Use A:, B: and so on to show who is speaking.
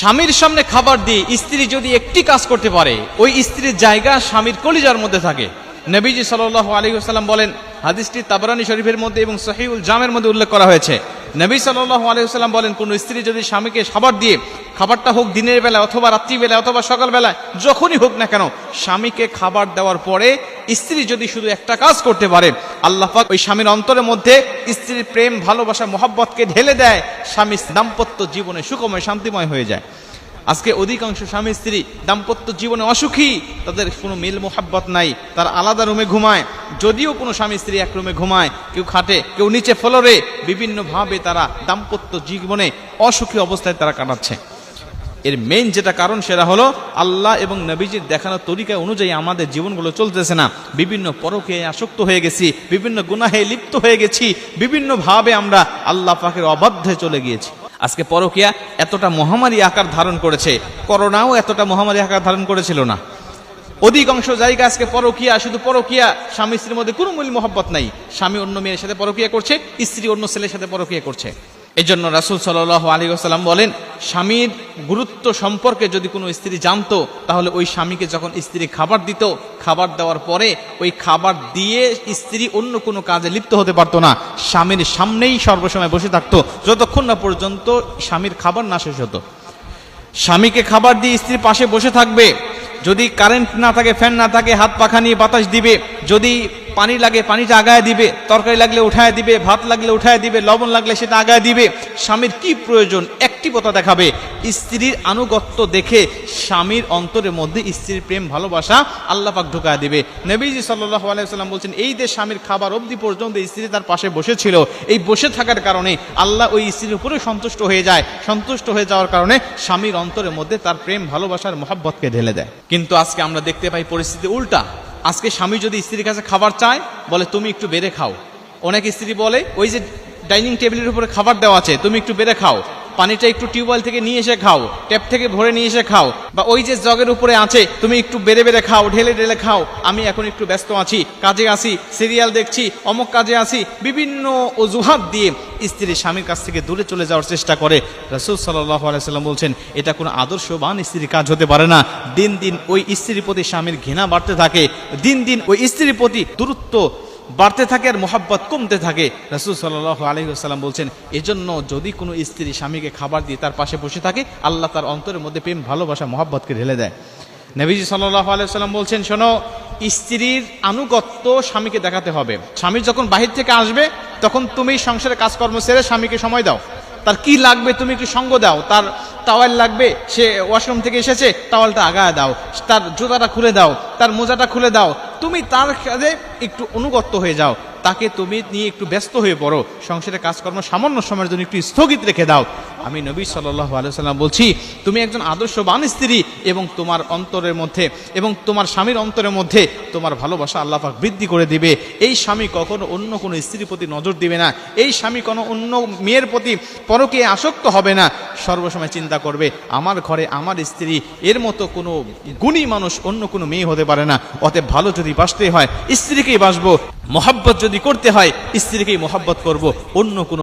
A: স্বামীর সামনে খাবার দিয়ে স্ত্রী যদি একটি কাজ করতে পারে, ওই স্ত্রীর জায়গা স্বামীর কলিজার মধ্যে থাকে। নবীজি সাল্লাল্লাহু আলাইহি ওয়াসাল্লাম বলেন, হাদিসটি তাবরানী শরীফের মধ্যে এবং সহিহুল জামের মধ্যে উল্লেখ করা হয়েছে। নবী সাল্লাল্লাহু আলাইহি ওয়াসাল্লাম বলেন, কোন স্ত্রী যদি স্বামীকে খাবার দিয়ে, খাবারটা হোক দিনের বেলা অথবা রাত্রিবেলা অথবা সকালবেলা, যখনই হোক না কেন, স্বামীকে খাবার দেওয়ার পরে স্ত্রী যদি শুধু একটা কাজ করতে পারে, আল্লাহ পাক ওই স্বামীর অন্তরের মধ্যে স্ত্রীর প্রেম, ভালোবাসা, মহব্বতকে ঢেলে দেয়। স্বামীর দাম্পত্য জীবনে সুখময়, শান্তিময় হয়ে যায়। আজকে অধিকাংশ স্বামী স্ত্রী দাম্পত্য জীবনে অসুখী, তাদের কোনো মিল মোহাব্বত নাই, তারা আলাদা রুমে ঘুমায়। যদিও কোনো স্বামী স্ত্রী এক রুমে ঘুমায়, কেউ খাটে, কেউ নিচে ফ্লোরে, বিভিন্নভাবে তারা দাম্পত্য জীবনে অসুখী অবস্থায় তারা কাটাচ্ছে। এর মেইন যেটা কারণ সেটা হলো আল্লাহ এবং নবীজির দেখানো তরিকা অনুযায়ী আমাদের জীবনগুলো চলতেছে না। বিভিন্ন পরকে আসক্ত হয়ে গেছি, বিভিন্ন গুনাহে লিপ্ত হয়ে গেছি, বিভিন্নভাবে আমরা আল্লাহ পাকের অবাধ্যে চলে গিয়েছি। আজকে পরকিয়া এতটা মহামারী আকার ধারণ করেছে, করোনাও এতটা মহামারী আকার ধারণ করেছিল না। অধিকাংশ জায়গা আজকে পরকিয়া, শুধু পরকিয়া, স্বামী স্ত্রীর মধ্যে কোনো মূল মহব্বত নাই। স্বামী অন্য মেয়ের সাথে পরকিয়া করছে, স্ত্রী অন্য ছেলের সাথে পরকিয়া করছে। এই জন্য রাসূল সাল্লাল্লাহু আলাইহি ওয়াসাল্লাম বলেন, স্বামীর গুরুত্ব সম্পর্কে যদি কোনো স্ত্রী জানতো, তাহলে ওই স্বামীকে যখন স্ত্রী খাবার দিত, খাবার দেওয়ার পরে ওই খাবার দিয়ে স্ত্রী অন্য কোনো কাজে লিপ্ত হতে পারতো না। স্বামীর সামনেই সর্বসময় বসে থাকতো, যতক্ষণ না পর্যন্ত স্বামীর খাবার না শেষ হতো। স্বামীকে খাবার দিয়ে স্ত্রীর পাশে বসে থাকবে। যদি কারেন্ট না থাকে, ফ্যান না থাকে, হাত পাখা নিয়ে বাতাস দিবে। যদি পানি লাগে পানিটা আগায় দিবে, তরকারি লাগলে উঠায় দিবে, ভাত লাগলে উঠায় দিবে, লবণ লাগলে সেটা আগায় দিবে। স্বামীর কি প্রয়োজন অ্যাক্টিভতা দেখাবে। স্ত্রীর আনুগত্য দেখে স্বামীর অন্তরের মধ্যে স্ত্রীর প্রেম, ভালোবাসা আল্লাহ পাক ঢুকায় দিবে। নবীজি সাল্লাল্লাহু আলাইহি ওয়াসাল্লাম বলছেন, এই যে স্বামীর খাবার অবধি পর্যন্ত স্ত্রী তার পাশে বসেছিল, এই বসে থাকার কারণে আল্লাহ ওই স্ত্রীর উপরে সন্তুষ্ট হয়ে যায়। সন্তুষ্ট হয়ে যাওয়ার কারণে স্বামীর অন্তরের মধ্যে তার প্রেম, ভালোবাসার মহব্বতকে ঢেলে দেয়। কিন্তু আজকে আমরা দেখতে পাই পরিস্থিতি উল্টা। আজকে স্বামী যদি স্ত্রীর কাছে খাবার চায়, বলে তুমি একটু বেড়ে খাও। অনেক স্ত্রী বলে, ওই যে ডাইনিং টেবিলের উপরে খাবার দেওয়া আছে, তুমি একটু বেড়ে খাও, পানিটা একটু টিউবওয়েল থেকে নিয়ে এসে খাও, ট্যাপ থেকে ভরে নিয়ে এসে খাও, বা ওই যে জগের উপরে আছে তুমি একটু বেড়ে বেড়ে খাও, ঢেলে ঢেলে খাও, আমি এখন একটু ব্যস্ত আছি, কাজে আছি, সিরিয়াল দেখছি, অমুক কাজে আছি। বিভিন্ন অজুহাত দিয়ে স্ত্রী স্বামীর কাছ থেকে দূরে চলে যাওয়ার চেষ্টা করে। রাসূল সাল্লাল্লাহু আলাইহি ওয়াসাল্লাম বলছেন, এটা কোনো আদর্শবান স্ত্রীর কাজ হতে পারে না। দিন দিন ওই স্ত্রীর প্রতি স্বামীর ঘৃণা বাড়তে থাকে, দিন দিন ওই স্ত্রীর প্রতি দূরত্ব বাড়তে থাকে আর মোহাব্বত কমতে থাকে। রাসূল সাল্লাল্লাহু আলাইহি ওয়াসাল্লাম বলছেন, এজন্য যদি কোনো স্ত্রী স্বামীকে খাবার দিয়ে তার পাশে বসে থাকে, আল্লাহ তার অন্তরের মধ্যে প্রেম, ভালোবাসা, মোহাব্বতকে ঢেলে দেয়। নবীজি সাল্লাল্লাহু আলাইহি ওয়াসাল্লাম বলছেন, শোনো, স্ত্রীর আনুগত্য স্বামীকে দেখাতে হবে। স্বামী যখন বাহির থেকে আসবে, তখন তুমি সংসারে কাজকর্ম ছেড়ে স্বামীকে সময় দাও। তার কি লাগবে তুমি একটু সঙ্গ দাও। তার টাওয়াল লাগবে, সে ওয়াশরুম থেকে এসেছে, টাওয়ালটা আগায় দাও। তার জুতাটা খুলে দাও, তার মোজাটা খুলে দাও। তুমি তার কাজে একটু অনুগত হয়ে যাও। তাকে তুমি নিয়ে একটু ব্যস্ত হয়ে পড়ো। সংসারের কাজকর্ম সামান্য সময়ের জন্য একটু স্থগিত রেখে দাও। আমি নবী সাল্লাল্লাহু আলাইহি ওয়াসাল্লাম বলছি, তুমি একজন আদর্শবান স্ত্রী, এবং তোমার অন্তরের মধ্যে এবং তোমার স্বামীর অন্তরের মধ্যে তোমার ভালোবাসা আল্লাহ পাক বৃদ্ধি করে দিবে। এই স্বামী কখনো অন্য কোনো স্ত্রীর প্রতি নজর দিবে না। এই স্বামী কোনো অন্য মেয়ের প্রতি পরকে আসক্ত হবে না। সর্বসময় চিন্তা করবে, আমার ঘরে আমার স্ত্রী, এর মতো কোনো গুণী মানুষ অন্য কোনো মেয়ে হতে পারে না। অতএব ভালো যদি বাসতে হয় স্ত্রীকেই বাসবো, মহব্বত যদি করতে হয় স্ত্রীকেই মহব্বত করব, অন্য কোনো